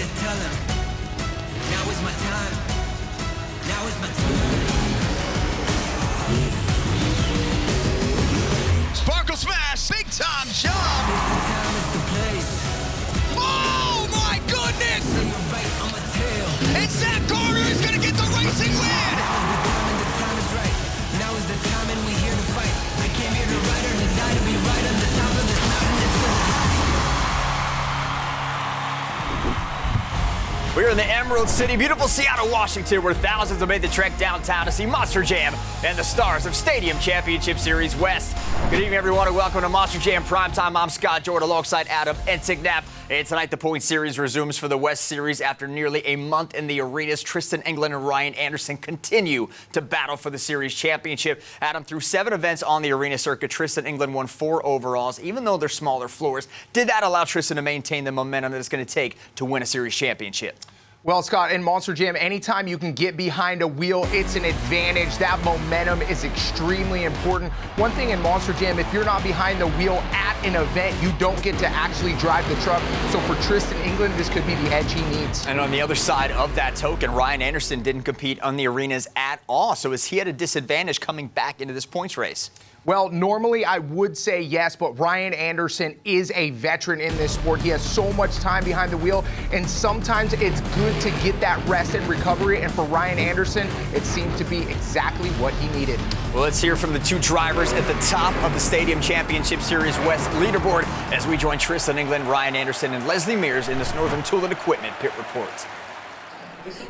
just tell him, now is my time. Now is my time. Sparkle smash, big time jump. It's the time, it's the place. Oh my goodness! So you're right on my tail. And Zach Carter is gonna get the racing win! The time is right. Now is the time and we here to fight. I came here to ride or to die, to be right on the top of this mountain. It's so high. We're in the Emerald City, beautiful Seattle, Washington, where thousands have made the trek downtown to see Monster Jam and the stars of Stadium Championship Series West. Good evening, everyone, and welcome to Monster Jam Primetime. I'm Scott Jordan alongside Adam Entignap. And tonight, the point series resumes for the West Series after nearly a month in the arenas. Tristan England and Ryan Anderson continue to battle for the series championship. Adam, through 7 events on the arena circuit, Tristan England won 4 overalls, even though they're smaller floors. Did that allow Tristan to maintain the momentum that it's going to take to win a series championship? Well, Scott, in Monster Jam, anytime you can get behind a wheel, it's an advantage. That momentum is extremely important. One thing in Monster Jam, if you're not behind the wheel at an event, you don't get to actually drive the truck. So for Tristan England, this could be the edge he needs. And on the other side of that token, Ryan Anderson didn't compete on the arenas at all. So is he at a disadvantage coming back into this points race? Well, normally I would say yes, but Ryan Anderson is a veteran in this sport. He has so much time behind the wheel, and sometimes it's good to get that rest and recovery. And for Ryan Anderson, it seemed to be exactly what he needed. Well, let's hear from the 2 drivers at the top of the Stadium Championship Series West leaderboard as we join Tristan England, Ryan Anderson, and Leslie Mears in this Northern Tool and Equipment pit report.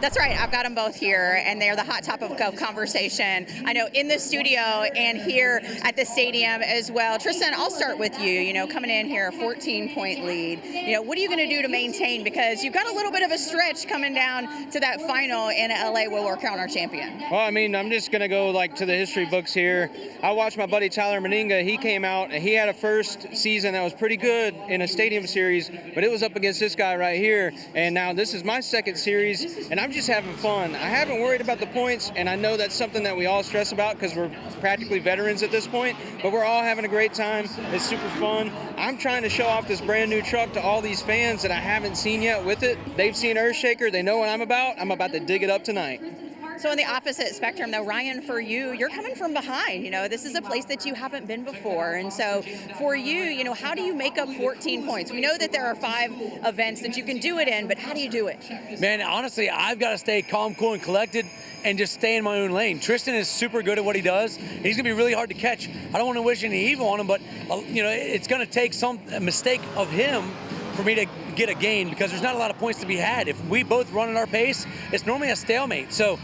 That's right. I've got them both here, and they're the hot topic of conversation. I know in the studio and here at the stadium as well. Tristan, I'll start with you. You know, coming in here, a 14-point lead. You know, what are you going to do to maintain? Because you've got a little bit of a stretch coming down to that final in LA where we'll crown our champion. Well, I mean, I'm just going to go like to the history books here. I watched my buddy Tyler Meninga. He came out and he had a first season that was pretty good in a stadium series, but it was up against this guy right here. And now this is my second series. And I'm just having fun. I haven't worried about the points, and I know that's something that we all stress about because we're practically veterans at this point, but we're all having a great time. It's super fun. I'm trying to show off this brand new truck to all these fans that I haven't seen yet with it. They've seen Earthshaker. They know what I'm about. I'm about to dig it up tonight. So on the opposite spectrum, though, Ryan, for you, you're coming from behind. You know, this is a place that you haven't been before. And so for you, you know, how do you make up 14 points? We know that there are 5 events that you can do it in, but how do you do it? Man, honestly, I've got to stay calm, cool, and collected and just stay in my own lane. Tristan is super good at what he does. He's going to be really hard to catch. I don't want to wish any evil on him, but, you know, it's going to take some mistake of him for me to get a gain because there's not a lot of points to be had. If we both run at our pace, it's normally a stalemate. So,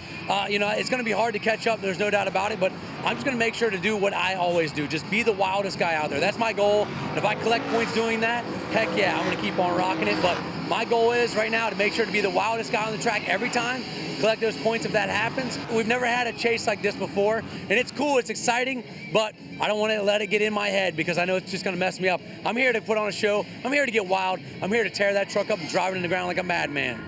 you know, it's going to be hard to catch up. There's no doubt about it. But I'm just going to make sure to do what I always do. Just be the wildest guy out there. That's my goal. And if I collect points doing that, heck yeah, I'm going to keep on rocking it. But my goal is right now to make sure to be the wildest guy on the track every time. Collect those points if that happens. We've never had a chase like this before. And it's cool. It's exciting. But I don't want to let it get in my head because I know it's just going to mess me up. I'm here to put on a show. I'm here to get wild. I'm here to tear that truck up and drive it in the ground like a madman.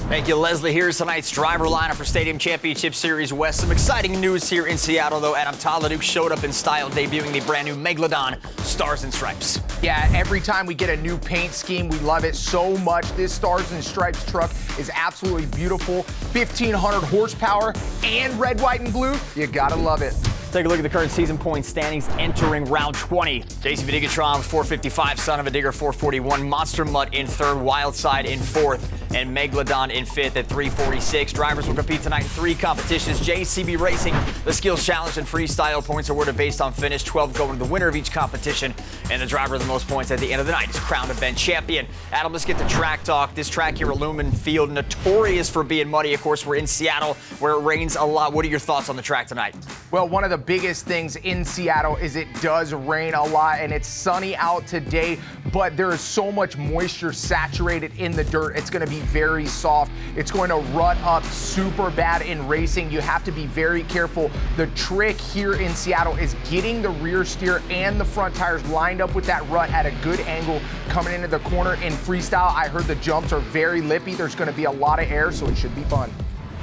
Thank you, Leslie. Here's tonight's driver lineup for Stadium Championship Series West. Some exciting news here in Seattle, though. Adam Taladuke showed up in style, debuting the brand new Megalodon Stars and Stripes. Yeah, every time we get a new paint scheme, we love it so much. This Stars and Stripes truck is absolutely beautiful. 1,500 horsepower and red, white, and blue. You gotta love it. Take a look at the current season point standings entering round 20. JC Vidigatron, 455, Son of a Digger, 441, Monster Mutt in 3rd, Wildside in 4th, and Megalodon in 5th at 346. Drivers will compete tonight in 3 competitions. JCB Racing, the Skills Challenge and Freestyle. Points are awarded based on finish, 12 going to the winner of each competition, and the driver with the most points at the end of the night is crowned event champion. Adam, let's get to track talk. This track here at Lumen Field, notorious for being muddy. Of course, we're in Seattle where it rains a lot. What are your thoughts on the track tonight? Well, one of the biggest things in Seattle is it does rain a lot, and it's sunny out today, but there is so much moisture saturated in the dirt. It's going to be very soft. It's going to rut up super bad in racing. You have to be very careful. The trick here in Seattle is getting the rear steer and the front tires lined up with that rut at a good angle coming into the corner. In Freestyle, I heard the jumps are very lippy. There's going to be a lot of air, so it should be fun.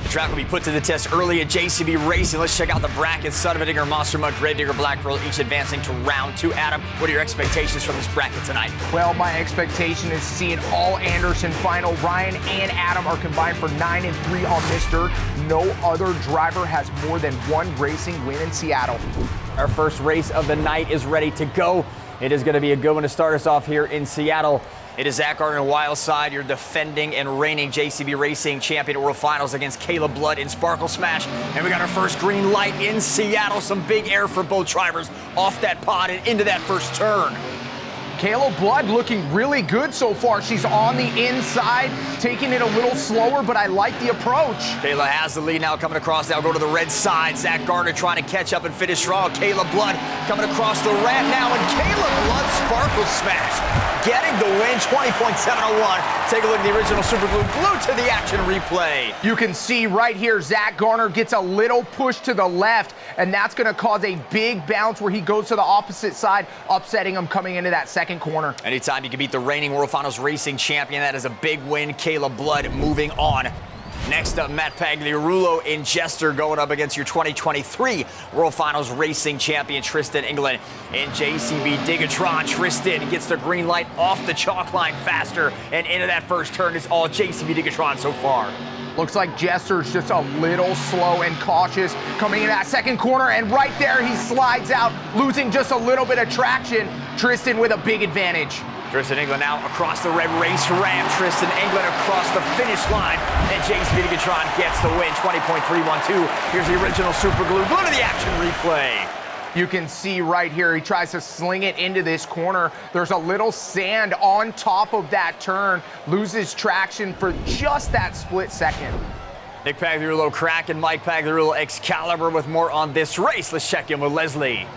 The track will be put to the test early at JCB Racing. Let's check out the brackets. Son of a Digger, Monster Mud, Gravedigger, Black Pearl, each advancing to round 2. Adam, what are your expectations from this bracket tonight? Well, my expectation is to see an all-Anderson final. Ryan and Adam are combined for 9 and 3 on this dirt. No other driver has more than one racing win in Seattle. Our first race of the night is ready to go. It is going to be a good one to start us off here in Seattle. It is Zach Gardner and Wildside, your defending and reigning JCB Racing champion at World Finals against Caleb Blood in Sparkle Smash. And we got our first green light in Seattle. Some big air for both drivers off that pod and into that first turn. Caleb Blood looking really good so far. She's on the inside, taking it a little slower, but I like the approach. Kayla has the lead now coming across. Now go to the red side. Zach Gardner trying to catch up and finish strong. Caleb Blood coming across the ramp now, and Caleb Blood Sparkle Smash getting the win, 20.701. Take a look at the original Super Glue. Glued to the action replay. You can see right here, Zach Gardner gets a little push to the left, and that's going to cause a big bounce where he goes to the opposite side, upsetting him coming into that second corner. Anytime you can beat the reigning World Finals racing champion, that is a big win. Caleb Blood moving on. Next up, Matt Pagliarulo in Jester going up against your 2023 World Finals racing champion, Tristan England in JCB Digatron. Tristan gets the green light off the chalk line faster and into that first turn. It's all JCB Digatron so far. Looks like Jester's just a little slow and cautious coming in that second corner, and right there he slides out, losing just a little bit of traction. Tristan with a big advantage. Tristan England now across the red race ramp. Tristan England across the finish line, and JCB Digatron gets the win, 20.312. Here's the original Super Glue. Go to the action replay. You can see right here, he tries to sling it into this corner. There's a little sand on top of that turn, loses traction for just that split second. Nick Pagliarulo cracking, Mike Pagliarulo Excalibur with more on this race. Let's check in with Leslie.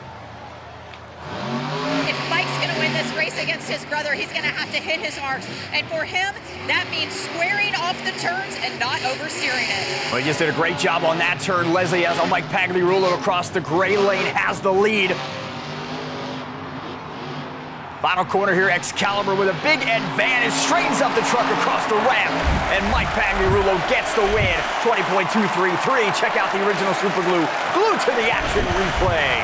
If Mike's going to win this race against his brother, he's going to have to hit his marks. And for him, that means squaring off the turns and not oversteering it. Well, he just did a great job on that turn. Leslie has on Mike Pagliarulo across the gray lane, has the lead. Final corner here, Excalibur with a big advantage, straightens up the truck across the ramp, and Mike Pagliarulo gets the win, 20.233. Check out the original Super Glue. Glued to the action replay.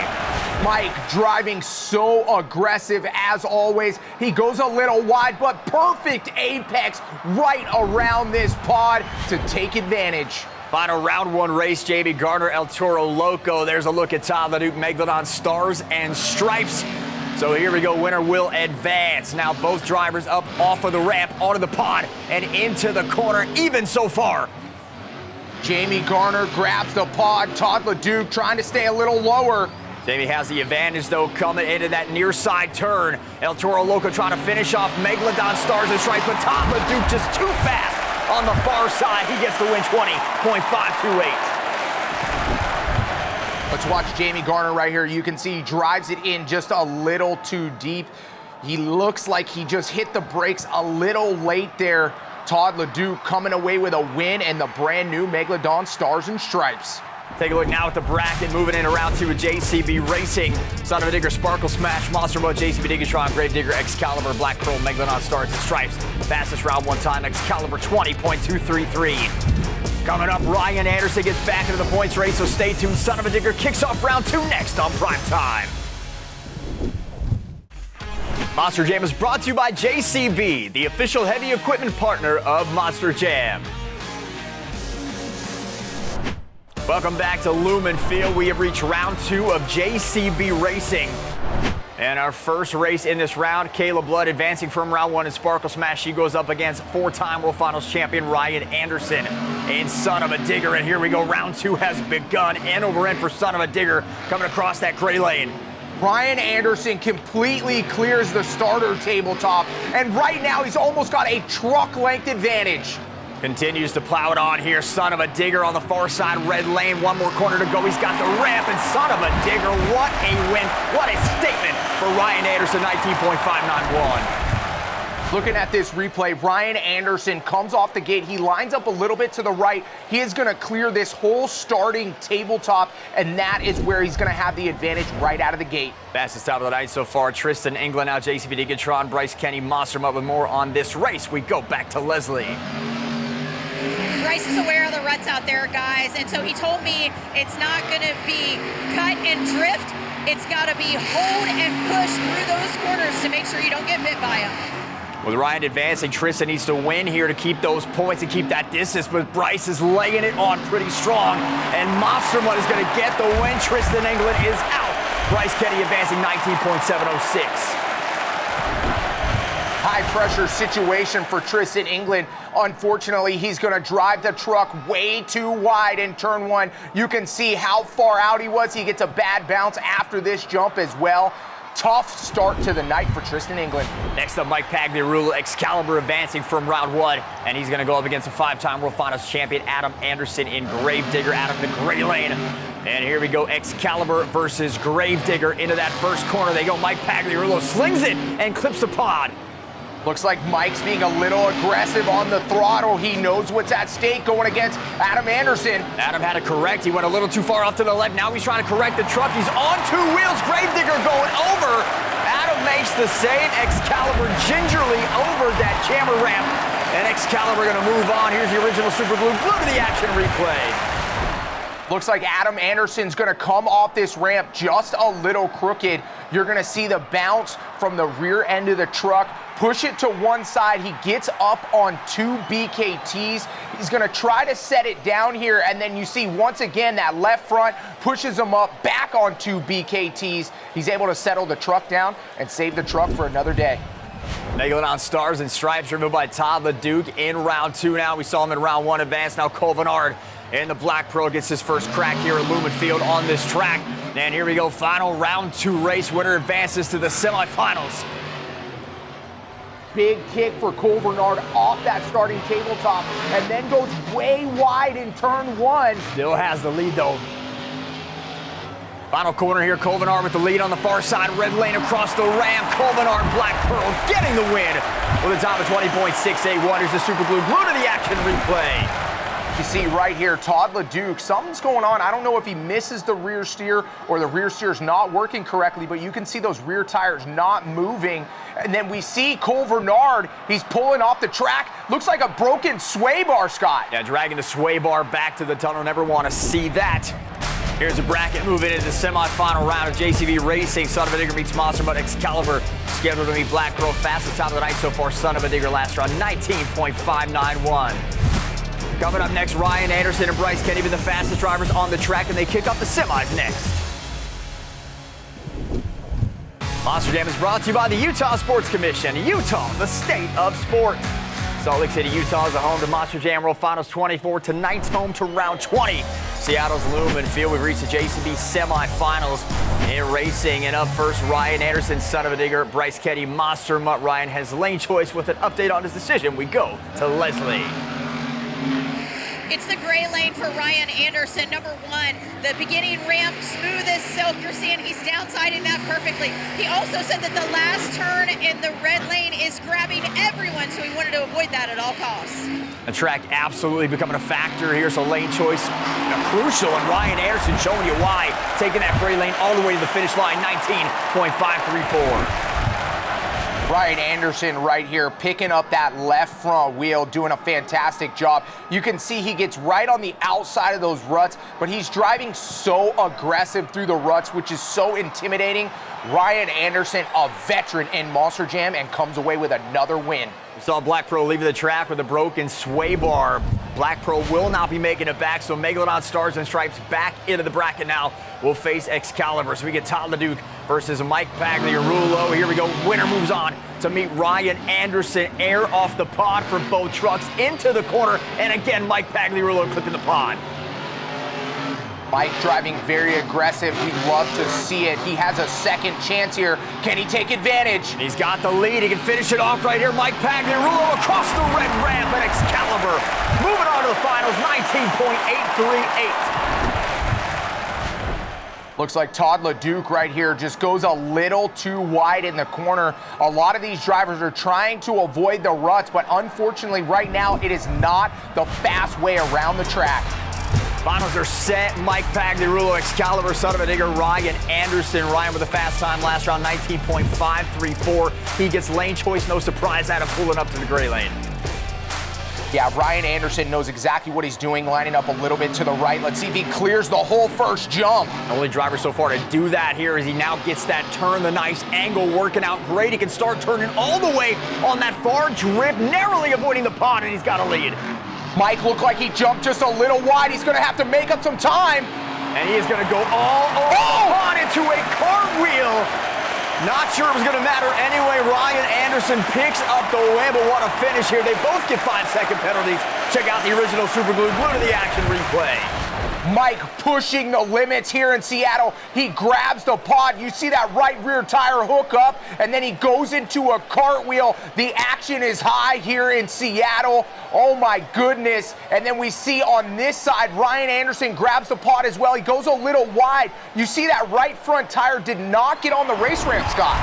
Mike driving so aggressive as always. He goes a little wide, but perfect apex right around this pod to take advantage. Final round 1 race, Jamie Gardner, El Toro Loco. There's a look at Todd LeDuc, Megalodon, Stars and Stripes. So here we go, winner will advance. Now both drivers up off of the ramp, onto the pod, and into the corner, even so far. Jamie Gardner grabs the pod. Todd LeDuc trying to stay a little lower. Jamie has the advantage, though, coming into that near side turn. El Toro Loco trying to finish off Megalodon, Stars and Stripes, but Todd LeDuc just too fast on the far side. He gets the win, 20.528. Let's watch Jamie Gardner right here. You can see he drives it in just a little too deep. He looks like he just hit the brakes a little late there. Todd LeDuc coming away with a win and the brand new Megalodon, Stars and Stripes. Take a look now at the bracket, moving in around 2 with JCB Racing. Son of a Digger, Sparkle Smash, Monster Mode, JCB Digatron, Gravedigger, Excalibur, Black Pearl, Megalodon, Stars and Stripes. Fastest round 1 time, Excalibur, 20.233. Coming up, Ryan Anderson gets back into the points race, so stay tuned. Son of a Digger kicks off round 2 next on Primetime. Monster Jam is brought to you by JCB, the official heavy equipment partner of Monster Jam. Welcome back to Lumen Field. We have reached round 2 of JCB Racing. And our first race in this round, Caleb Blood advancing from round 1 in Sparkle Smash. She goes up against 4-time World Finals champion Ryan Anderson in Son of a Digger. And here we go, round 2 has begun. End over end for Son of a Digger coming across that gray lane. Ryan Anderson completely clears the starter tabletop. And right now he's almost got a truck length advantage. Continues to plow it on here. Son of a Digger on the far side, red lane. One more corner to go. He's got the ramp, and Son of a Digger, what a win. What a statement for Ryan Anderson, 19.591. Looking at this replay, Ryan Anderson comes off the gate. He lines up a little bit to the right. He is going to clear this whole starting tabletop, and that is where he's going to have the advantage right out of the gate. Fastest time of the night so far. Tristan England, now JCB Digatron, Bryce Kenny, Monster Mud with more on this race. We go back to Leslie. Bryce is aware of the ruts out there, guys, and so he told me it's not going to be cut and drift. It's got to be hold and push through those corners to make sure you don't get bit by them. With Ryan advancing, Tristan needs to win here to keep those points and keep that distance, but Bryce is laying it on pretty strong, and Monster Mutt is going to get the win. Tristan England is out. Bryce Kenny advancing 19.706. High-pressure situation for Tristan England. Unfortunately, he's going to drive the truck way too wide in turn one. You can see how far out he was. He gets a bad bounce after this jump as well. Tough start to the night for Tristan England. Next up, Mike Pagliarulo, Excalibur advancing from round one, and he's going to go up against a 5-time World Finals champion, Adam Anderson in Gravedigger out of the gray lane. And here we go, Excalibur versus Gravedigger into that first corner. They go, Mike Pagliarulo slings it and clips the pod. Looks like Mike's being a little aggressive on the throttle. He knows what's at stake going against Adam Anderson. Adam had to correct. He went a little too far off to the left. Now he's trying to correct the truck. He's on two wheels. Gravedigger going over. Adam makes the save. Excalibur gingerly over that jammer ramp. And Excalibur going to move on. Here's the original Super Glue. Glue to the action replay. Looks like Adam Anderson's going to come off this ramp just a little crooked. You're going to see the bounce from the rear end of the truck. Push it to one side. He gets up on two BKTs. He's going to try to set it down here, and then you see once again that left front pushes him up back on two BKTs. He's able to settle the truck down and save the truck for another day. Megalodon Stars and Stripes removed by Todd LeDuc in round two now. We saw him in round one advance. Now Cole Vennard in the Black Pearl gets his first crack here at Lumen Field on this track. And here we go, final round two race. Winner advances to the semifinals. Big kick for Cole Vennard off that starting tabletop and then goes way wide in turn one. Still has the lead though. Final corner here, Cole Vennard with the lead on the far side, red lane across the ramp. Cole Vennard, Black Pearl getting the win with a time of 20.681. Here's the Super Glue to the action replay. You see right here, Todd LeDuc, something's going on. I don't know if he misses the rear steer or the rear steer's not working correctly, but you can see those rear tires not moving. And then we see Cole Vennard, he's pulling off the track. Looks like a broken sway bar, Scott. Yeah, dragging the sway bar back to the tunnel. Never want to see that. Here's a bracket moving into the semifinal round of JCV Racing. Son of a Digger meets Monster Mutt. Excalibur scheduled to meet Black Pearl. Fastest time of the night so far. Son of a Digger last round, 19.591. Coming up next, Ryan Anderson and Bryce Kenny, even the fastest drivers on the track, and they kick off the semis next. Monster Jam is brought to you by the Utah Sports Commission. Utah, the state of sport. Salt Lake City, Utah is a home to Monster Jam World Finals 24. Tonight's home to round 20. Seattle's Lumen Field. We've reached the JCB semifinals in racing. And up first, Ryan Anderson, Son of a Digger, Bryce Kenny, Monster Mutt. Ryan has lane choice with an update on his decision. We go to Leslie. It's the gray lane for Ryan Anderson, number one. The beginning ramp, smooth as silk. You're seeing he's downsiding that perfectly. He also said that the last turn in the red lane is grabbing everyone, so he wanted to avoid that at all costs. The track absolutely becoming a factor here, so lane choice crucial, and Ryan Anderson showing you why. Taking that gray lane all the way to the finish line, 19.534. Ryan Anderson right here picking up that left front wheel, doing a fantastic job. You can see he gets right on the outside of those ruts, but he's driving so aggressive through the ruts, which is so intimidating. Ryan Anderson, a veteran in Monster Jam, and comes away with another win. We saw Black Pearl leaving the track with a broken sway bar. Black Pearl will not be making it back, so Megalodon Stars and Stripes back into the bracket now. Will face Excalibur. So we get Todd LeDuc versus Mike Pagliarulo. Here we go. Winner moves on to meet Ryan Anderson. Air off the pod for both trucks into the corner. And again, Mike Pagliarulo clipping the pod. Mike driving very aggressive. We'd love to see it. He has a second chance here. Can he take advantage? He's got the lead. He can finish it off right here. Mike Pagliarulo across the red ramp, and Excalibur moving on to the finals, 19.838. Looks like Todd LeDuc right here just goes a little too wide in the corner. A lot of these drivers are trying to avoid the ruts, but unfortunately right now it is not the fast way around the track. Finals are set. Mike Pagliarulo, Excalibur, Son of a Digger, Ryan Anderson. Ryan with a fast time last round, 19.534. He gets lane choice, no surprise, Adam pulling up to the gray lane. Yeah, Ryan Anderson knows exactly what he's doing, lining up a little bit to the right. Let's see if he clears the whole first jump. The only driver so far to do that here as he now gets that turn, the nice angle working out great. He can start turning all the way on that far drift, narrowly avoiding the pond, and he's got a lead. Mike looked like he jumped just a little wide. He's going to have to make up some time. And he is going to go all over on into a cartwheel. Not sure it was going to matter anyway. Ryan Anderson picks up the win, but what a finish here. They both get 5-second penalties. Check out the original Super Glue to the action replay. Mike pushing the limits here in Seattle. He grabs the pod. You see that right rear tire hook up, and then he goes into a cartwheel. The action is high here in Seattle. Oh my goodness. And then we see on this side, Ryan Anderson grabs the pod as well. He goes a little wide. You see that right front tire did not get on the race ramp, Scott.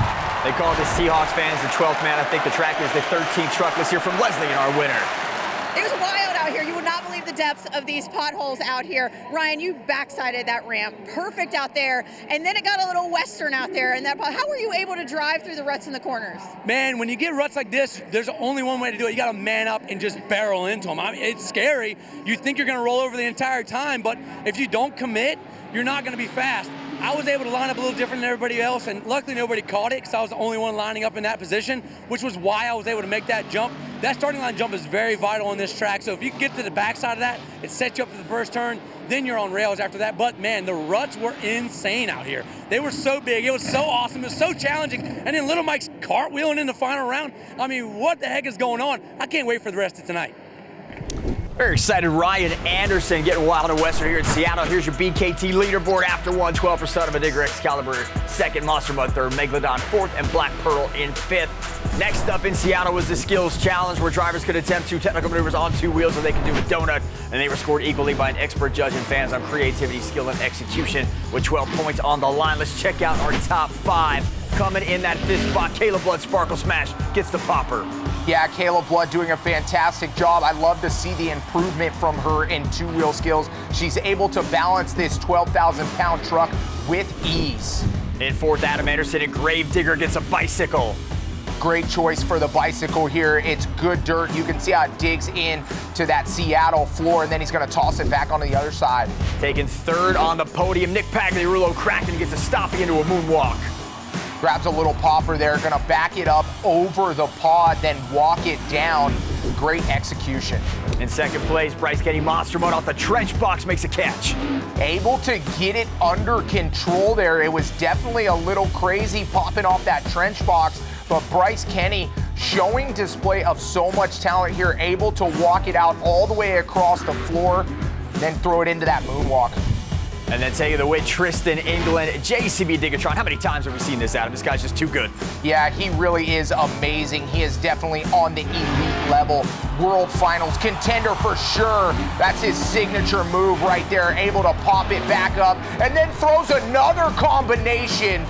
They call the Seahawks fans the 12th man. I think the track is the 13th truck. Let's hear from Leslie and our winner. It was wild out here. You would not believe the depths of these potholes out here. Ryan, you backsided that ramp. Perfect out there. And then it got a little western out there. And how were you able to drive through the ruts in the corners? Man, when you get ruts like this, there's only one way to do it. You got to man up and just barrel into them. I mean, it's scary. You think you're going to roll over the entire time, but if you don't commit, you're not going to be fast. I was able to line up a little different than everybody else, and luckily nobody caught it because I was the only one lining up in that position, which was why I was able to make that jump. That starting line jump is very vital on this track, so if you can get to the backside of that, it sets you up for the first turn, then you're on rails after that. But man, the ruts were insane out here. They were so big, it was so awesome, it was so challenging, and then little Mike's cartwheeling in the final round. I mean, what the heck is going on? I can't wait for the rest of tonight. Very excited. Ryan Anderson getting wild and western here in Seattle. Here's your BKT leaderboard after 112 for Son of a Digger, Excalibur second, Monster Mud third, Megalodon fourth, and Black Pearl in fifth. Next up in Seattle was the Skills Challenge, where drivers could attempt 2 technical maneuvers on 2 wheels, or they could do a donut, and they were scored equally by an expert judge and fans on creativity, skill, and execution, with 12 points on the line. Let's check out our top 5. Coming in that 5th spot, Caleb Blood Sparkle Smash gets the popper. Yeah, Caleb Blood doing a fantastic job. I love to see the improvement from her in 2-wheel skills. She's able to balance this 12,000-pound truck with ease. In 4th, Adam Anderson and Gravedigger gets a bicycle. Great choice for the bicycle here. It's good dirt. You can see how it digs in to that Seattle floor, and then he's going to toss it back onto the other side. Taking 3rd on the podium, Nick Pagliarulo Kraken gets a stopping into a moonwalk. Grabs a little popper there, gonna back it up over the pod, then walk it down. Great execution. In 2nd place, Bryce Kenny Monster Mud off the trench box makes a catch. Able to get it under control there. It was definitely a little crazy popping off that trench box, but Bryce Kenny showing display of so much talent here, able to walk it out all the way across the floor, then throw it into that moonwalk. And then taking the win, Tristan England, JCB Digatron. How many times have we seen this, Adam? This guy's just too good. Yeah, he really is amazing. He is definitely on the elite level. World Finals contender for sure. That's his signature move right there. Able to pop it back up and then throws another combination.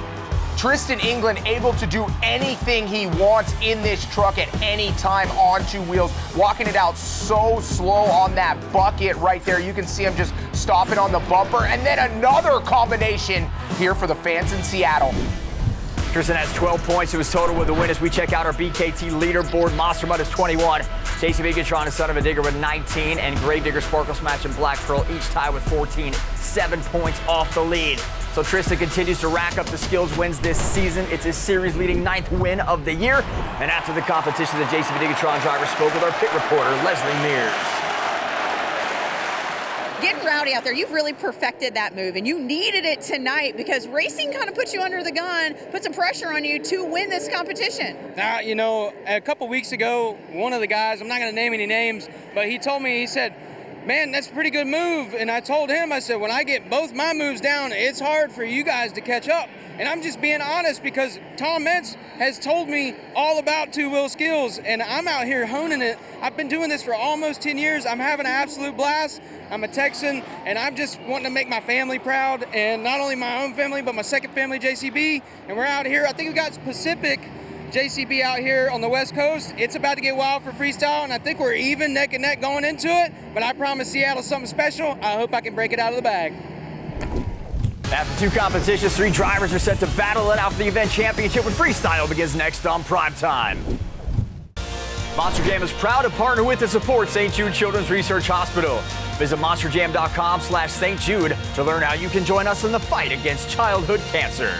Tristan England able to do anything he wants in this truck at any time on 2 wheels, walking it out so slow on that bucket right there. You can see him just stopping on the bumper, and then another combination here for the fans in Seattle. Tristan has 12 points to his total with the win as we check out our BKT leaderboard. Monster Mud is 21. JC Bigatron is Son of a Digger with 19, and Gravedigger, Sparkle Smash, and Black Pearl each tied with 14, 7 points off the lead. So Tristan continues to rack up the skills wins this season. It's his series-leading 9th win of the year. And after the competition, the JCB Digatron driver spoke with our pit reporter, Leslie Mears. Getting rowdy out there, you've really perfected that move, and you needed it tonight because racing kind of puts you under the gun, put some pressure on you to win this competition. Now, you know, a couple weeks ago, one of the guys, I'm not going to name any names, but he told me, he said, man, that's a pretty good move. And I told him, I said, when I get both my moves down, it's hard for you guys to catch up. And I'm just being honest because Tom Mentz has told me all about 2-wheel skills, and I'm out here honing it. I've been doing this for almost 10 years. I'm having an absolute blast. I'm a Texan, and I'm just wanting to make my family proud, and not only my own family, but my second family, JCB. And we're out here. I think we got Pacific JCB out here on the West Coast. It's about to get wild for freestyle, and I think we're even neck and neck going into it, but I promise Seattle something special. I hope I can break it out of the bag. After 2 competitions, 3 drivers are set to battle it out for the event championship when Freestyle begins next on Primetime. Monster Jam is proud to partner with and support St. Jude Children's Research Hospital. Visit monsterjam.com/St. Jude to learn how you can join us in the fight against childhood cancer.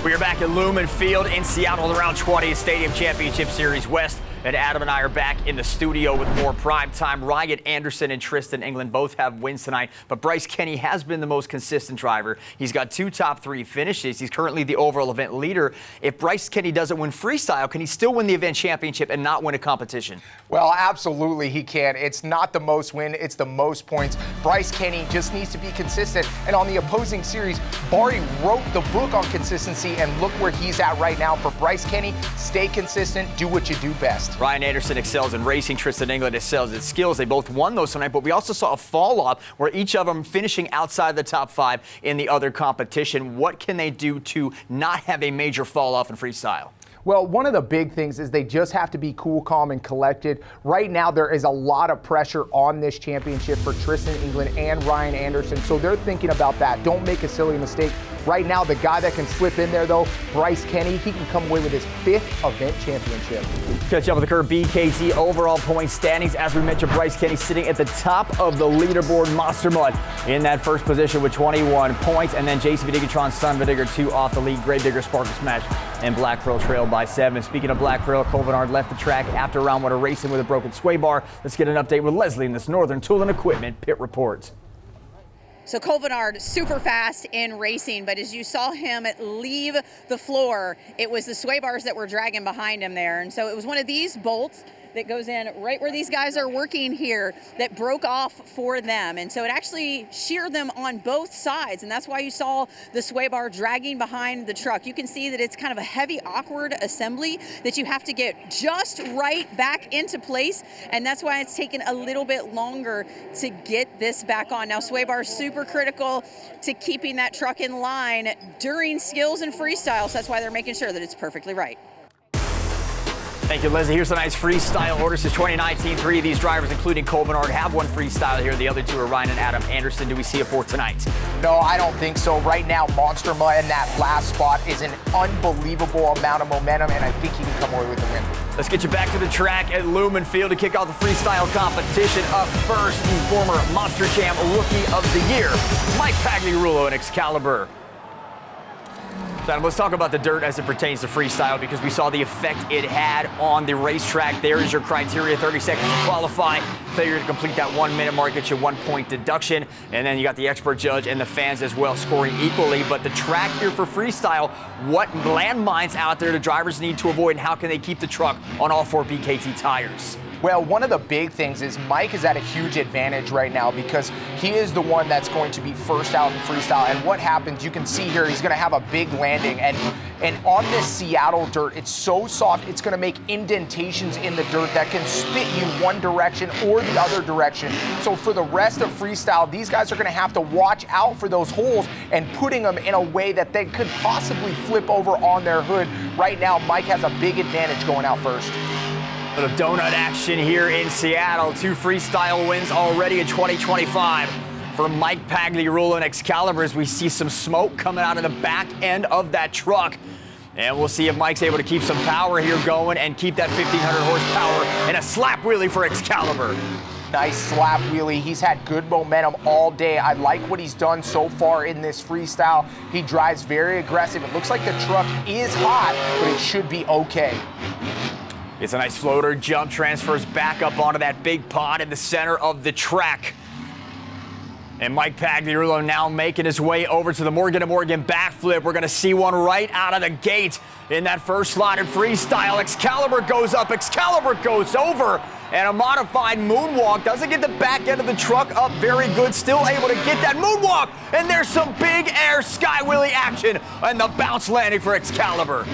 We are back at Lumen Field in Seattle, the round 20 Stadium Championship Series West. And Adam and I are back in the studio with more prime time. Ryan Anderson and Tristan England both have wins tonight, but Bryce Kenny has been the most consistent driver. He's got 2 top 3 finishes. He's currently the overall event leader. If Bryce Kenny doesn't win freestyle, can he still win the event championship and not win a competition? Well, absolutely he can. It's not the most win, it's the most points. Bryce Kenny just needs to be consistent. And on the opposing series, Bari wrote the book on consistency, and look where he's at right now. For Bryce Kenny, stay consistent, do what you do best. Ryan Anderson excels in racing. Tristan England excels in skills. They both won those tonight, but we also saw a fall off where each of them finishing outside the top 5 in the other competition. What can they do to not have a major fall off in freestyle? Well, one of the big things is they just have to be cool, calm, and collected. Right now, there is a lot of pressure on this championship for Tristan England and Ryan Anderson, so they're thinking about that. Don't make a silly mistake. Right now, the guy that can slip in there, though, Bryce Kenny, he can come away with his 5th event championship. Catch up with the current BKT overall point standings. As we mentioned, Bryce Kenny sitting at the top of the leaderboard. Monster Mud in that first position with 21 points. And then JCB Digitron, Sun Vidigger 2 off the lead. Gravedigger, Sparkle Smash, and Black Pearl trail by 7. Speaking of Black Pearl, Covenard left the track after round 1 of racing with a broken sway bar. Let's get an update with Leslie in this Northern Tool and Equipment pit report. So Covenard super fast in racing, but as you saw him leave the floor, it was the sway bars that were dragging behind him there. And so it was one of these bolts that goes in right where these guys are working here that broke off for them. And so it actually sheared them on both sides. And that's why you saw the sway bar dragging behind the truck. You can see that it's kind of a heavy, awkward assembly that you have to get just right back into place. And that's why it's taken a little bit longer to get this back on. Now, sway bar is super critical to keeping that truck in line during skills and freestyle. So that's why they're making sure that it's perfectly right. Thank you, Leslie. Here's tonight's freestyle order since 2019. 3 of these drivers, including Covenard, have won freestyle here. The other 2 are Ryan and Adam Anderson. Do we see a 4th tonight? No, I don't think so. Right now, Monster Mud in that last spot is an unbelievable amount of momentum, and I think he can come away with the win. Let's get you back to the track at Lumen Field to kick off the freestyle competition. Up first, the former Monster Jam Rookie of the Year, Mike Pagliarulo in Excalibur. Adam, let's talk about the dirt as it pertains to freestyle, because we saw the effect it had on the racetrack. There is your criteria: 30 seconds to qualify. Failure to complete that 1 minute mark gets you 1 point deduction. And then you got the expert judge and the fans as well scoring equally. But the track here for freestyle, what landmines out there do drivers need to avoid, and how can they keep the truck on all 4 BKT tires? Well, one of the big things is Mike is at a huge advantage right now because he is the one that's going to be first out in freestyle. And what happens, you can see here, he's going to have a big landing. And on this Seattle dirt, it's so soft, it's going to make indentations in the dirt that can spit you one direction or the other direction. So for the rest of freestyle, these guys are going to have to watch out for those holes and putting them in a way that they could possibly flip over on their hood. Right now, Mike has a big advantage going out first. A little donut action here in Seattle. 2 freestyle wins already in 2025 for Mike Pagliarulo and Excalibur, as we see some smoke coming out of the back end of that truck. And we'll see if Mike's able to keep some power here going and keep that 1,500 horsepower and a slap wheelie for Excalibur. Nice slap wheelie. He's had good momentum all day. I like what he's done so far in this freestyle. He drives very aggressive. It looks like the truck is hot, but it should be okay. It's a nice floater jump, transfers back up onto that big pod in the center of the track. And Mike Pagliarulo now making his way over to the Morgan & Morgan backflip. We're going to see one right out of the gate in that first slot in freestyle. Excalibur goes up, Excalibur goes over, and a modified moonwalk. Doesn't get the back end of the truck up very good. Still able to get that moonwalk, and there's some big air sky wheelie action and the bounce landing for Excalibur.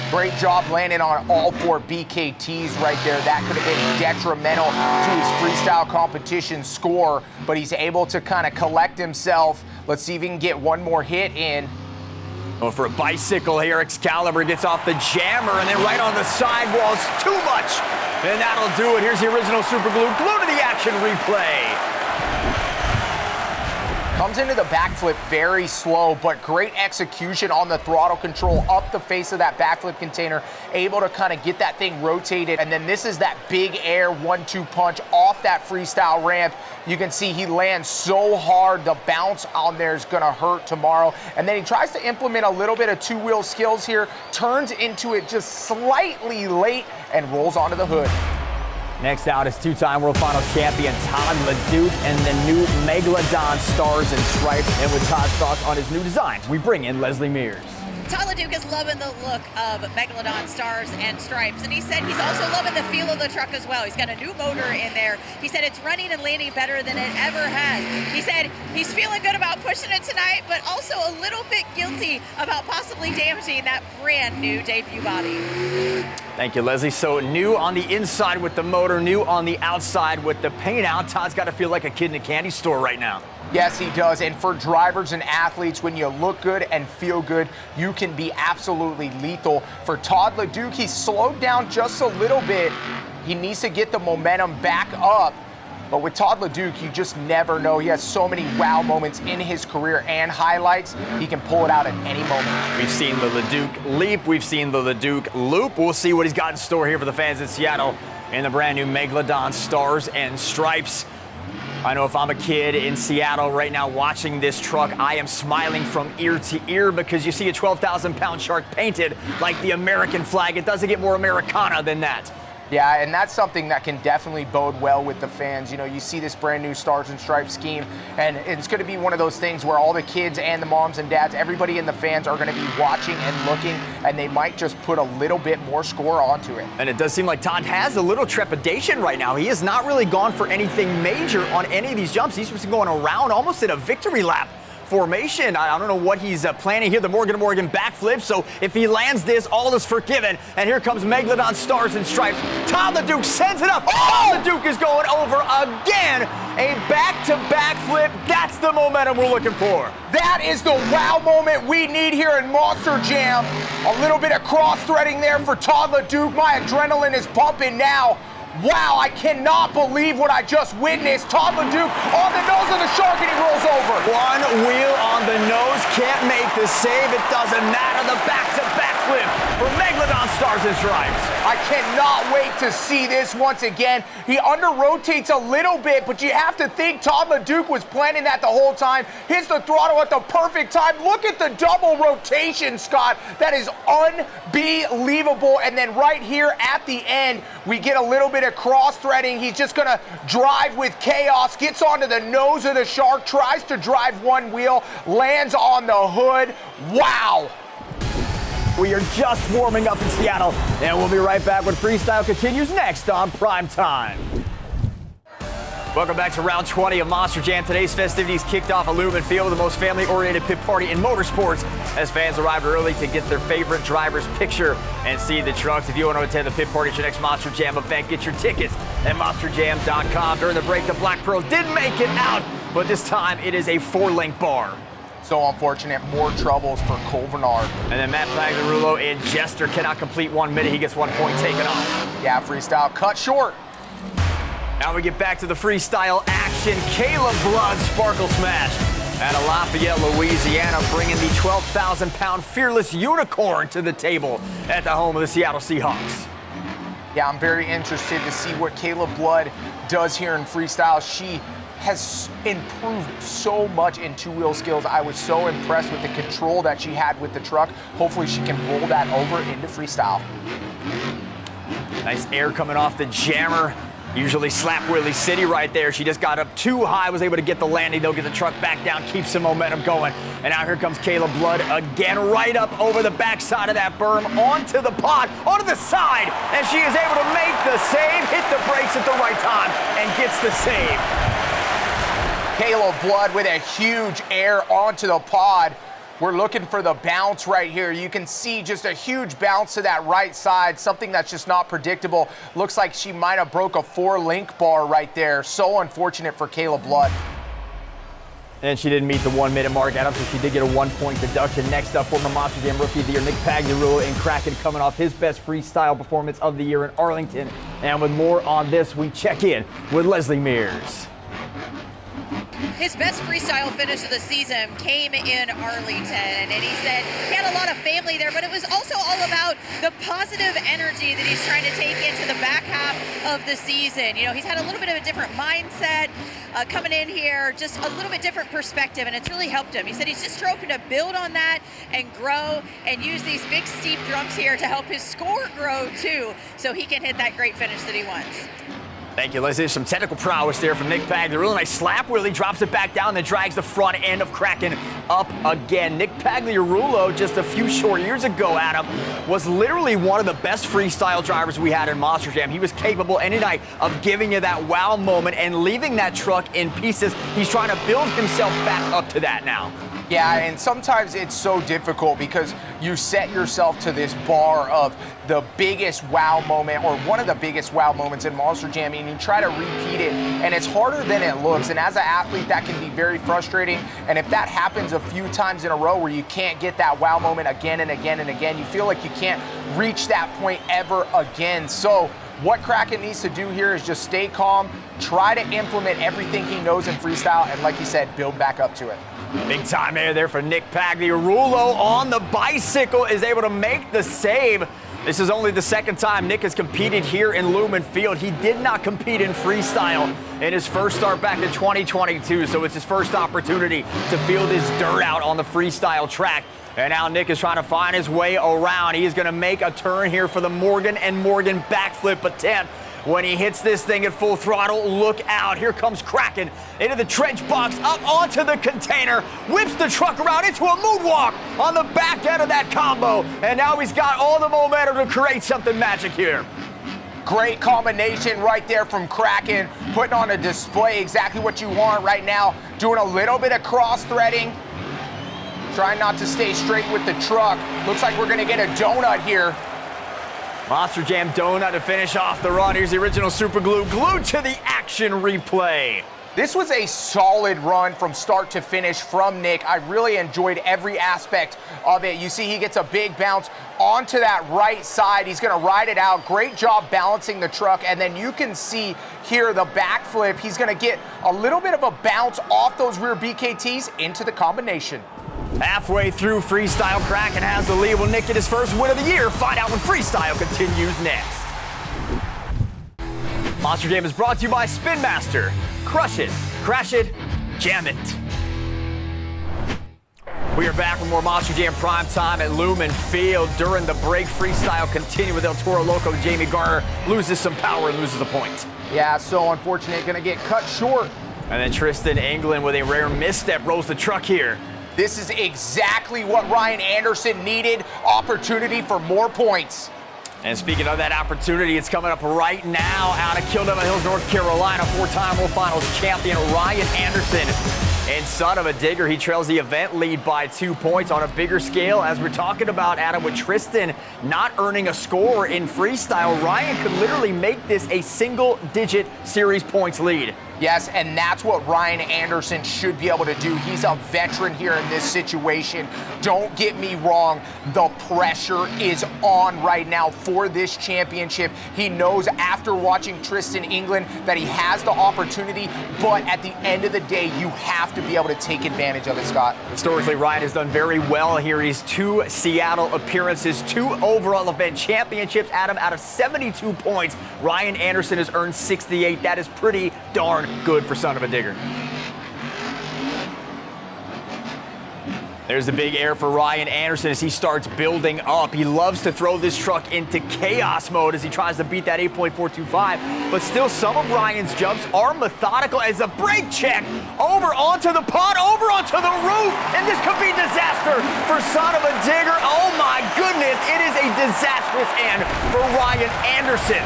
Great job landing on all 4 BKTs right there. That could have been detrimental to his freestyle competition score, but he's able to kind of collect himself. Let's see if he can get one more hit in. Going for a bicycle here. Excalibur gets off the jammer and then right on the sidewalls. Too much. And that'll do it. Here's the original super glue. Glue to the action replay. Comes comes into the backflip very slow, but great execution on the throttle control up the face of that backflip container, able to kind of get that thing rotated. And then this is that big air 1-2 punch off that freestyle ramp. You can see he lands so hard, the bounce on there is gonna hurt tomorrow. And then he tries to implement a little bit of two-wheel skills here, turns into it just slightly late, and rolls onto the hood. Next out is two-time World Finals champion Todd LeDuc and the new Megalodon Stars and Stripes. And with Todd's thoughts on his new design, we bring in Leslie Mears. Todd LeDuc is loving the look of Megalodon Stars and Stripes, and he said he's also loving the feel of the truck as well. He's got a new motor in there. He said it's running and landing better than it ever has. He said he's feeling good about pushing it tonight, but also a little bit guilty about possibly damaging that brand new debut body. Thank you, Leslie. So new on the inside with the motor, new on the outside with the paint out. Todd's got to feel like a kid in a candy store right now. Yes, he does. And for drivers and athletes, when you look good and feel good, you can be absolutely lethal. For Todd LeDuc, he slowed down just a little bit. He needs to get the momentum back up. But with Todd LeDuc, you just never know. He has so many wow moments in his career and highlights. He can pull it out at any moment. We've seen the LeDuc leap. We've seen the LeDuc loop. We'll see what he's got in store here for the fans in Seattle in the brand new Megalodon Stars and Stripes. I know if I'm a kid in Seattle right now watching this truck, I am smiling from ear to ear because you see a 12,000-pound shark painted like the American flag. It doesn't get more Americana than that. Yeah, and that's something that can definitely bode well with the fans. You know, you see this brand new Stars and Stripes scheme, and it's going to be one of those things where all the kids and the moms and dads, everybody in the fans are going to be watching and looking, and they might just put a little bit more score onto it. And it does seem like Todd has a little trepidation right now. He has not really gone for anything major on any of these jumps. He's just going around almost in a victory lap formation. I don't know what he's planning here. The Morgan backflip. So if he lands this, all is forgiven. And here comes Megalodon Stars and Stripes. Todd LeDuc sends it up. Todd LeDuc is going over again. A back-to-back flip. That's the momentum we're looking for. That is the wow moment we need here in Monster Jam. A little bit of cross-threading there for Todd LeDuc. My adrenaline is pumping now. Wow, I cannot believe what I just witnessed. Todd LeDuc on the nose of the shark, and he rolls over. One wheel on the nose, can't make the save. It doesn't matter. The back-to-back flip for Megalodon Stars and Stripes. I cannot wait to see this once again. He under-rotates a little bit, but you have to think Todd LeDuc was planning that the whole time. Hits the throttle at the perfect time. Look at the double rotation, Scott. That is unbelievable. And then right here at the end, we get a little bit of cross-threading. He's just gonna drive with chaos, gets onto the nose of the shark, tries to drive one wheel, lands on the hood. Wow. We are just warming up in Seattle, and we'll be right back when Freestyle continues next on Primetime. Welcome back to round 20 of Monster Jam. Today's festivities kicked off at Lumen Field, the most family-oriented pit party in motorsports, as fans arrived early to get their favorite driver's picture and see the trucks. If you want to attend the pit party at your next Monster Jam event, get your tickets at monsterjam.com. During the break, the Black Pearl did make it out, but this time it is a 4-length bar. So unfortunate, more troubles for Colvernard. And then Matt Pagliarulo and Jester cannot complete 1 minute. He gets 1 point taken off. Yeah, Freestyle cut short. Now we get back to the freestyle action. Caleb Blood Sparkle Smash out of Lafayette, Louisiana, bringing the 12,000-pound fearless unicorn to the table at the home of the Seattle Seahawks. Yeah, I'm very interested to see what Caleb Blood does here in freestyle. She has improved so much in two-wheel skills. I was so impressed with the control that she had with the truck. Hopefully she can roll that over into freestyle. Nice air coming off the jammer. Usually slap Willie City right there. She just got up too high, was able to get the landing. They'll get the truck back down, keep some momentum going. And now here comes Caleb Blood again, right up over the backside of that berm, onto the pod, onto the side. And she is able to make the save, hit the brakes at the right time, and gets the save. Caleb Blood with a huge air onto the pod. We're looking for the bounce right here. You can see just a huge bounce to that right side, something that's just not predictable. Looks like she might have broke a 4-link bar right there. So unfortunate for Caleb Blood. And she didn't meet the 1 minute mark, Adam, so she did get a 1 point deduction. Next up, former Monster Jam Rookie of the Year, Nick Pagliarulo in Kraken, coming off his best freestyle performance of the year in Arlington. And with more on this, we check in with Leslie Mears. his best freestyle finish of the season came in Arlington, and he said he had a lot of family there, but it was also all about the positive energy that he's trying to take into the back half of the season. You know, he's had a little bit of a different mindset coming in here, just a little bit different perspective, and it's really helped him. He said he's just hoping to build on that and grow and use these big steep jumps here to help his score grow too, so he can hit that great finish that he wants. Thank you, Liz. There's some technical prowess there from Nick Paglia. A really nice slap wheelie, drops it back down, then drags the front end of Kraken up again. Nick Pagliarulo, just a few short years ago, Adam, was literally one of the best freestyle drivers we had in Monster Jam. He was capable any night of giving you that wow moment and leaving that truck in pieces. He's trying to build himself back up to that now. Yeah, and sometimes it's so difficult because you set yourself to this bar of the biggest wow moment or one of the biggest wow moments in Monster Jam, and you try to repeat it, and it's harder than it looks. And as an athlete, that can be very frustrating. And if that happens a few times in a row where you can't get that wow moment again and again and again, you feel like you can't reach that point ever again. So what Kraken needs to do here is just stay calm, try to implement everything he knows in freestyle, and like he said, build back up to it. Big time air there for Nick Pagliarulo on the bicycle, is able to make the save. This is only the second time Nick has competed here in Lumen Field. He did not compete in freestyle in his first start back in 2022, so it's his first opportunity to field his dirt out on the freestyle track. And now Nick is trying to find his way around. He is going to make a turn here for the Morgan & Morgan backflip attempt. When he hits this thing at full throttle, look out. Here comes Kraken into the trench box, up onto the container, whips the truck around into a moonwalk on the back end of that combo. And now he's got all the momentum to create something magic here. Great combination right there from Kraken, putting on a display exactly what you want right now, doing a little bit of cross-threading, trying not to stay straight with the truck. Looks like we're gonna get a donut here. Monster Jam donut to finish off the run. Here's the original super glue, glued to the action replay. This was a solid run from start to finish from Nick. I really enjoyed every aspect of it. You see he gets a big bounce onto that right side. He's gonna ride it out. Great job balancing the truck. And then you can see here the backflip. He's gonna get a little bit of a bounce off those rear BKTs into the combination. Halfway through freestyle, Kraken has the lead. Will Nick get his first win of the year? Find out when freestyle continues next. Monster Jam is brought to you by Spin Master. Crush it, crash it, jam it. We are back with more Monster Jam Prime Time at Lumen Field. During the break, freestyle continue with El Toro Loco. Jamie Garner loses some power and loses a point. Yeah, so unfortunate, gonna get cut short. And then Tristan England with a rare misstep rolls the truck here. This is exactly what Ryan Anderson needed, opportunity for more points. And speaking of that opportunity, it's coming up right now out of Killdama Hills, North Carolina. Four-time World Finals champion Ryan Anderson. And son of a digger, he trails the event lead by 2 points. On a bigger scale, as we're talking about, Adam, with Tristan not earning a score in freestyle, Ryan could literally make this a single-digit series points lead. Yes, and that's what Ryan Anderson should be able to do. He's a veteran here in this situation. Don't get me wrong, the pressure is on right now for this championship. He knows after watching Tristan England that he has the opportunity, but at the end of the day, you have to be able to take advantage of it, Scott. Historically, Ryan has done very well here. He's 2 Seattle appearances, 2 overall event championships. Adam, out of 72 points, Ryan Anderson has earned 68. That is pretty darn good for son of a digger. There's the big air for Ryan Anderson as he starts building up. He loves to throw this truck into chaos mode as he tries to beat that 8.425. But still, some of Ryan's jumps are methodical as a brake check over onto the pod, over onto the roof. And this could be disaster for son of a digger. Oh my goodness, it is a disastrous end for Ryan Anderson.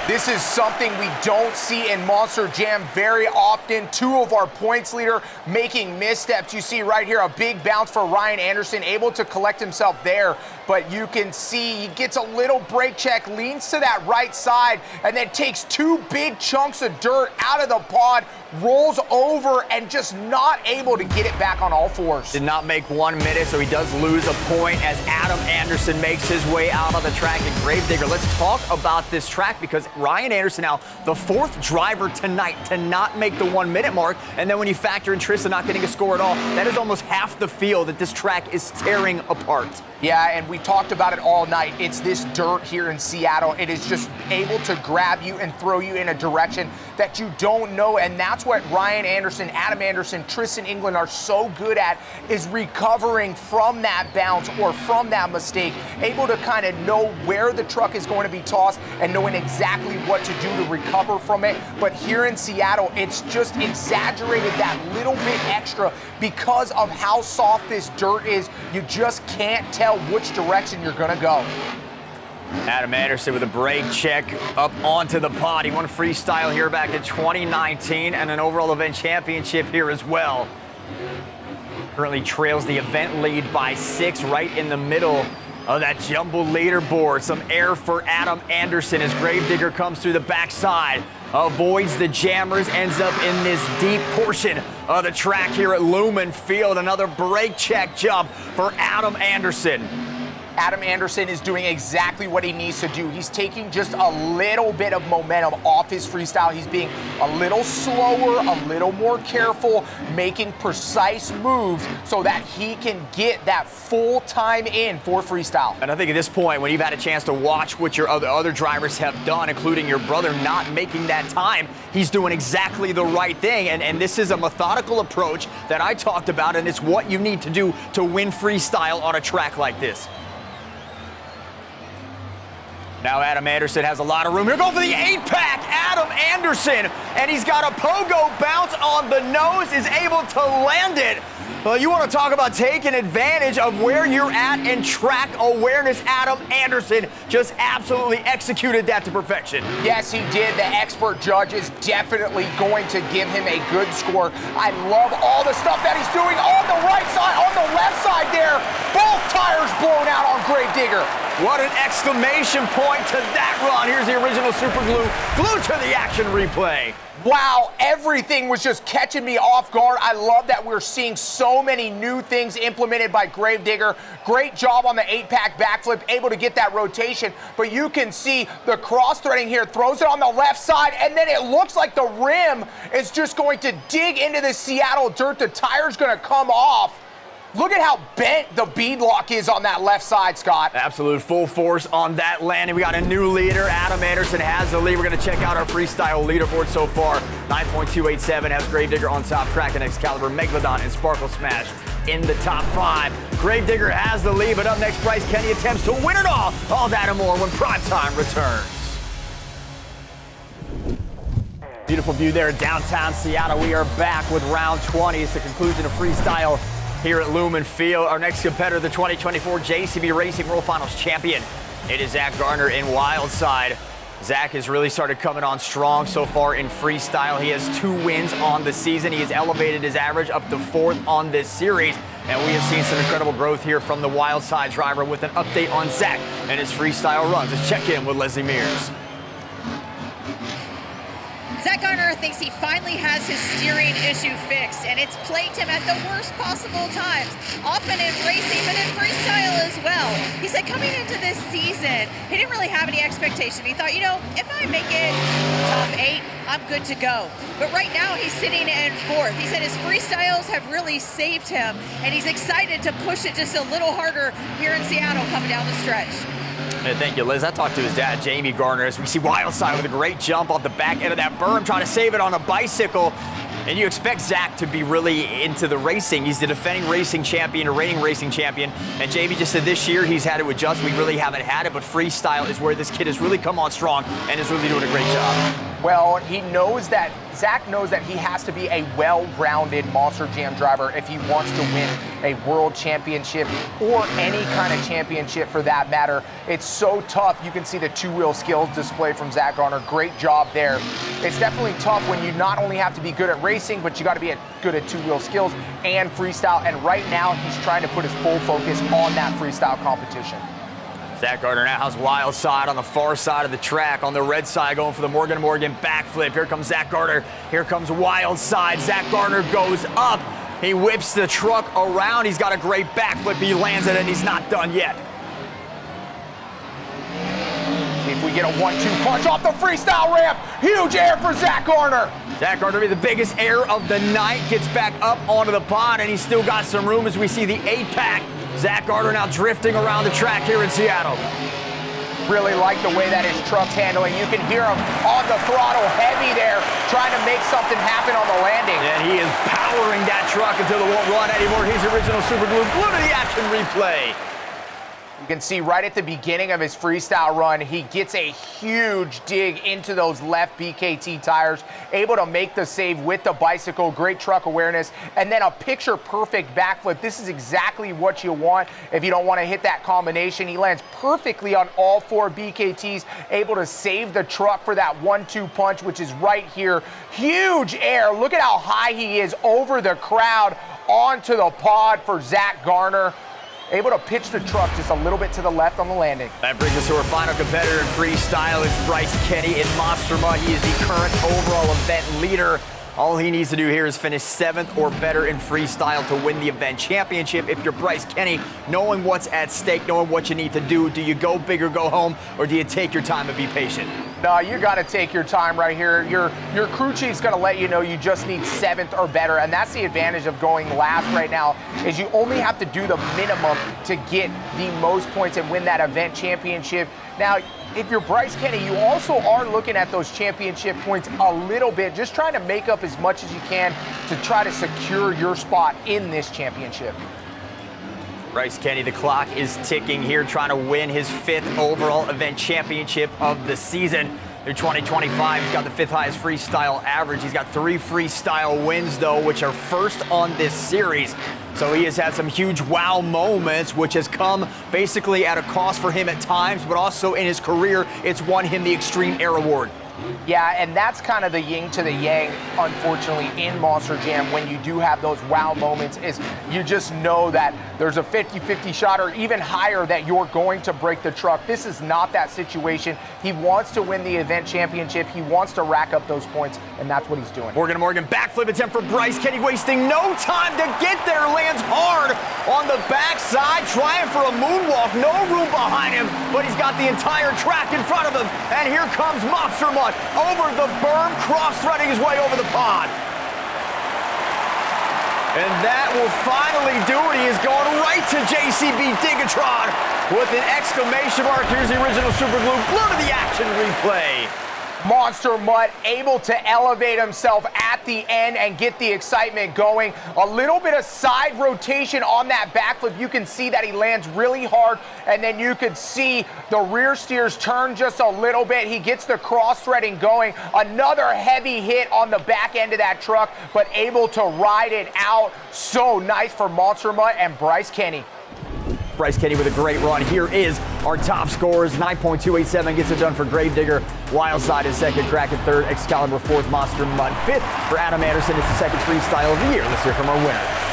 This is something we don't see in Monster Jam very often. 2 of our points leader making missteps. You see right here a big bounce for Ryan Anderson, able to collect himself there. But you can see he gets a little brake check, leans to that right side, and then takes 2 big chunks of dirt out of the pod, rolls over, and just not able to get it back on all fours. Did not make 1 minute, so he does does lose a point as Adam Anderson makes his way out on the track. And Gravedigger, let's talk about this track because Ryan Anderson now the 4th driver tonight to not make the 1 minute mark. And then when you factor in Tristan not getting a score at all, that is almost half the field that this track is tearing apart. Yeah, and we talked about it all night. It's this dirt here in Seattle. It is just able to grab you and throw you in a direction that you don't know. And that's what Ryan Anderson, Adam Anderson, Tristan England are so good at, is recovering from that bounce or from that mistake, able to kind of know where the truck is going to be tossed and knowing exactly what to do to recover from it. But here in Seattle, it's just exaggerated that little bit extra because of how soft this dirt is. You just can't tell which direction you're going to go. Adam Anderson with a brake check up onto the pod. He won freestyle here back in 2019 and an overall event championship here as well. Currently trails the event lead by 6 right in the middle of that jumbo leaderboard. Some air for Adam Anderson as Gravedigger comes through the backside. Avoids the jammers, ends up in this deep portion of the track here at Lumen Field. Another brake check jump for Adam Anderson. Adam Anderson is doing exactly what he needs to do. He's taking just a little bit of momentum off his freestyle. He's being a little slower, a little more careful, making precise moves so that he can get that full time in for freestyle. And I think at this point, when you've had a chance to watch what your other drivers have done, including your brother not making that time, he's doing exactly the right thing. And this is a methodical approach that I talked about, and it's what you need to do to win freestyle on a track like this. Now Adam Anderson has a lot of room. Here going for the 8-pack, Adam Anderson. And he's got a pogo bounce on the nose, is able to land it. Well, you want to talk about taking advantage of where you're at in track awareness. Adam Anderson just absolutely executed that to perfection. Yes, he did. The expert judge is definitely going to give him a good score. I love all the stuff that he's doing on the right side, on the left side there. Both tires blown out on Gravedigger. What an exclamation point to that run. Here's the original super glue, glued to the action replay. Wow, everything was just catching me off guard. I love that we're seeing so many new things implemented by Gravedigger. Great job on the 8-pack backflip, able to get that rotation. But you can see the cross-threading here, throws it on the left side, and then it looks like the rim is just going to dig into the Seattle dirt. The tire's going to come off. Look at how bent the beadlock is on that left side, Scott. Absolute full force on that landing. We got a new leader. Adam Anderson has the lead. We're going to check out our freestyle leaderboard so far. 9.287 has Gravedigger on top, Kraken, Excalibur, Megalodon, and Sparkle Smash in the top 5. Gravedigger has the lead, but up next, Bryce Kenny attempts to win it all. All that and more when Primetime returns. Beautiful view there in downtown Seattle. We are back with round 20. It's the conclusion of freestyle here at Lumen Field. Our next competitor, the 2024 JCB Racing World Finals champion. It is Zach Gardner in Wildside. Zach has really started coming on strong so far in freestyle. He has 2 wins on the season. He has elevated his average up to 4th on this series. And we have seen some incredible growth here from the Wildside driver with an update on Zach and his freestyle runs. Let's check in with Leslie Mears. Zach Gardner thinks he finally has his steering issue fixed, and it's plagued him at the worst possible times, often in racing, but in freestyle as well. He said coming into this season, he didn't really have any expectation. He thought, you know, if I make it top 8, I'm good to go. But right now, he's sitting in 4th. He said his freestyles have really saved him, and he's excited to push it just a little harder here in Seattle coming down the stretch. Thank you, Liz. I talked to his dad, Jamie Gardner, as we see Wildside with a great jump off the back end of that berm, trying to save it on a bicycle. And you expect Zach to be really into the racing. He's the defending racing champion, a reigning racing champion. And Jamie just said this year he's had to adjust. We really haven't had it, but freestyle is where this kid has really come on strong and is really doing a great job. Well, Zach knows that he has to be a well-rounded Monster Jam driver if he wants to win a world championship or any kind of championship for that matter. It's so tough. You can see the 2-wheel skills display from Zach Gardner. Great job there. It's definitely tough when you not only have to be good at racing, but you got to be good at 2-wheel skills and freestyle. And right now, he's trying to put his full focus on that freestyle competition. Zach Gardner now has Wildside on the far side of the track. On the red side, going for the Morgan backflip. Here comes Zach Gardner. Here comes Wildside. Zach Gardner goes up. He whips the truck around. He's got a great backflip. He lands it, and he's not done yet. See if we get a 1-2 punch off the freestyle ramp. Huge air for Zach Garner. Zach Garner, the biggest air of the night, gets back up onto the pod, and he's still got some room as we see the 8-pack. Zach Garner now drifting around the track here in Seattle. Really like the way that his truck's handling. You can hear him on the throttle heavy there, trying to make something happen on the landing. And he is powering that truck until it won't run anymore. He's original super glue. Glue to the action replay. You can see right at the beginning of his freestyle run, he gets a huge dig into those left BKT tires, able to make the save with the bicycle, great truck awareness, and then a picture-perfect backflip. This is exactly what you want if you don't want to hit that combination. He lands perfectly on all 4 BKTs, able to save the truck for that 1-2 punch, which is right here. Huge air. Look at how high he is over the crowd onto the pod for Zach Garner. Able to pitch the truck just a little bit to the left on the landing. That brings us to our final competitor in freestyle. It's Bryce Kenny in Monster Mud. He is the current overall event leader. All he needs to do here is finish 7th or better in freestyle to win the event championship. If you're Bryce Kenny, knowing what's at stake, knowing what you need to do you go big or go home, or do you take your time and be patient? No, you got to take your time right here. Your crew chief's going to let you know you just need 7th or better, and that's the advantage of going last right now, is you only have to do the minimum to get the most points and win that event championship. Now, if you're Bryce Kenny, you also are looking at those championship points a little bit, just trying to make up as much as you can to try to secure your spot in this championship. Bryce Kenny, the clock is ticking here, trying to win his 5th overall event championship of the season. Through 2025, he's got the 5th highest freestyle average. He's got 3 freestyle wins, though, which are first on this series. So he has had some huge wow moments, which has come basically at a cost for him at times, but also in his career, it's won him the Extreme Air Award. Yeah, and that's kind of the yin to the yang, unfortunately, in Monster Jam when you do have those wow moments, is you just know that there's a 50-50 shot or even higher that you're going to break the truck. This is not that situation. He wants to win the event championship. He wants to rack up those points, and that's what he's doing. Morgan backflip attempt for Bryce Kenny, wasting no time to get there. Lands hard on the backside, trying for a moonwalk. No room behind him, but he's got the entire track in front of him. And here comes Monster Mud over the berm, cross-threading his way over the pond. And that will finally do it. He is going right to JCB Digatron with an exclamation mark. Here's the original super glue. Glue to the action replay. Monster Mutt able to elevate himself at the end and get the excitement going. A little bit of side rotation on that backflip. You can see that he lands really hard, and then you could see the rear steers turn just a little bit. He gets the cross-threading going. Another heavy hit on the back end of that truck, but able to ride it out. So nice for Monster Mutt and Bryce Kenny. Bryce Kenny with a great run. Here is our top scorers. 9.287 gets it done for Gravedigger. Wildside is second, Kraken third, Excalibur fourth, Monster Mud fifth. For Adam Anderson, it's the second freestyle of the year. Let's hear from our winner.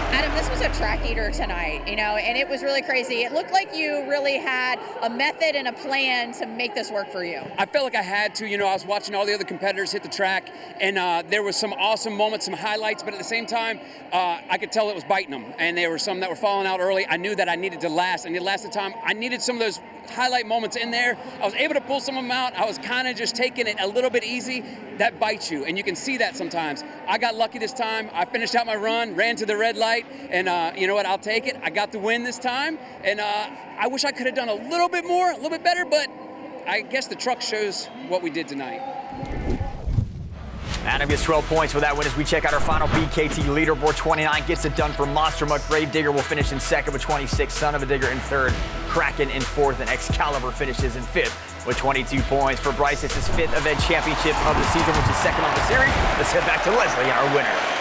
Adam, this was a track eater tonight, and it was really crazy. It looked like you really had a method and a plan to make this work for you. I felt like I had to. I was watching all the other competitors hit the track, and there was some awesome moments, some highlights, but at the same time, I could tell it was biting them, and there were some that were falling out early. I knew that I needed to last. I needed to last the time. I needed some of those highlight moments in there. I was able to pull some of them out. I was kind of just taking it a little bit easy. That bites you, and you can see that sometimes. I got lucky this time. I finished out my run, ran to the red light, and you know what? I'll take it. I got the win this time, and I wish I could have done a little bit more, a little bit better, but I guess the truck shows what we did tonight. Adam gets 12 points for that win as we check out our final BKT leaderboard. 29 gets it done for Monster Mutt. Gravedigger will finish in second with 26. Son of a Digger in third. Kraken in fourth. And Excalibur finishes in fifth with 22 points. For Bryce, it's his fifth event championship of the season, which is second on the series. Let's head back to Leslie, our winner.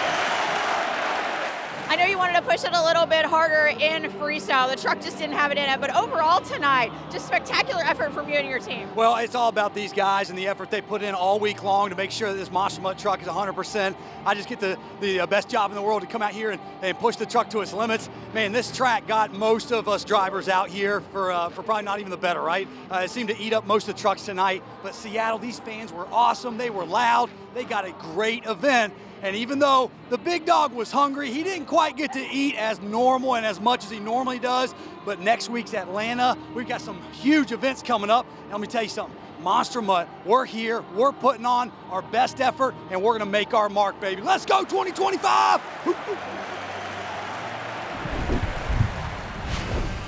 I know you wanted to push it a little bit harder in freestyle. The truck just didn't have it in it, but overall tonight, just spectacular effort from you and your team. Well, it's all about these guys and the effort they put in all week long to make sure that this Monster Mutt truck is 100%. I just get the best job in the world to come out here and push the truck to its limits. Man, this track got most of us drivers out here for probably not even the better, right? It seemed to eat up most of the trucks tonight, but Seattle, these fans were awesome. They were loud. They got a great event. And even though the big dog was hungry, he didn't quite get to eat as normal and as much as he normally does. But next week's Atlanta, we've got some huge events coming up. And let me tell you something, Monster Mutt, we're here, we're putting on our best effort, and we're gonna make our mark, baby. Let's go 2025!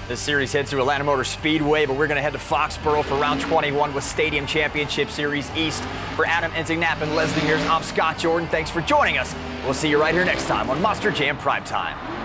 This series heads to Atlanta Motor Speedway, but we're going to head to Foxborough for round 21 with Stadium Championship Series East. For Adam Entignap and Leslie Mears, I'm Scott Jordan. Thanks for joining us. We'll see you right here next time on Monster Jam Primetime.